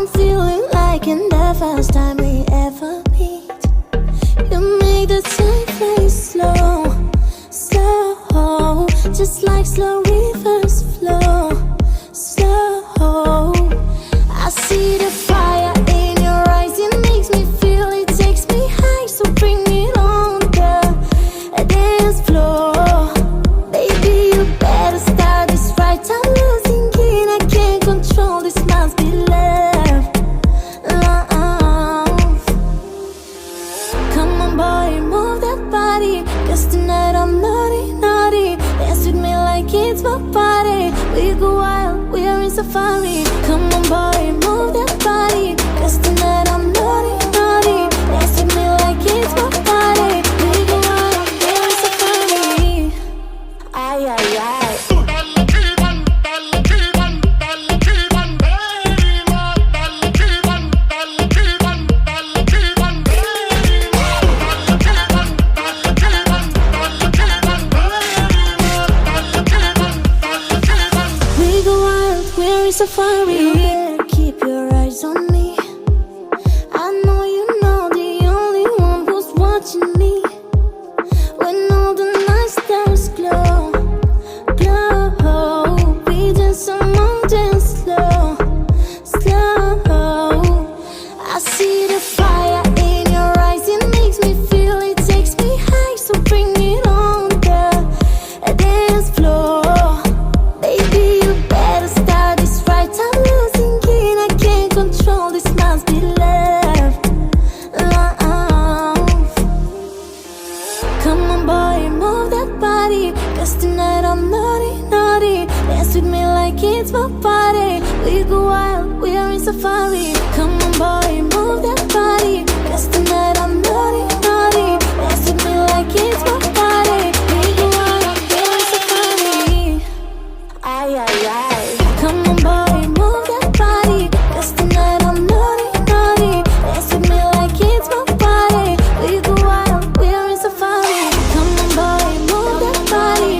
I'm feeling like in the first time we ever meet. You make the time fly slow, slow, just like slow rivers flow, slow. I see the fire in your eyes, it makes me feel, it takes me high. So bring it on the dance floor. Baby, you better start this right. I'm losing it, I can't control this, must be love, love. Come on boy, move that body, 'cause tonight I'm naughty, naughty. Dance with me like it's my party. We go wild, we are in safari. Come on boy, move that body, 'cause tonight I'm naughty, naughty. Dance with me like it's my party. We go wild, we are in safari. Ay, ay, ay. Safari. You better keep your eyes on me. I know you know the only one who's watching me. When all the night stars glow, glow, we dance among dance slow, slow. I see the fire in your eyes, it makes me feel, it takes me high. So bring it on the dance floor. Baby, you better start this right. I'm losing it, I can't control this, must be love, love. Come on boy, move that body, 'cause tonight I'm naughty, naughty. Dance with me like it's my party. We go wild, we are in safari. Come on boy, move that body, 'cause tonight I'm naughty, naughty. Dance with me like it's my party. We go wild, we are in safari. Ay, ay, ay. Come on boy, move that body, 'cause tonight I'm naughty, naughty. Dance with me like it's my party. We go wild, we are in safari. Come on boy, move that body.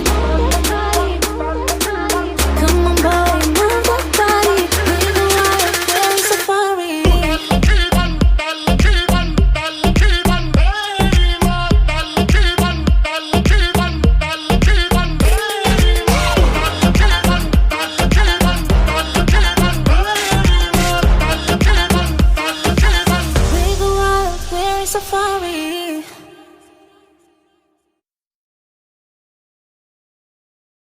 Come on boy, move that body. We go wild, we are in safari. We go wild, we're in safari.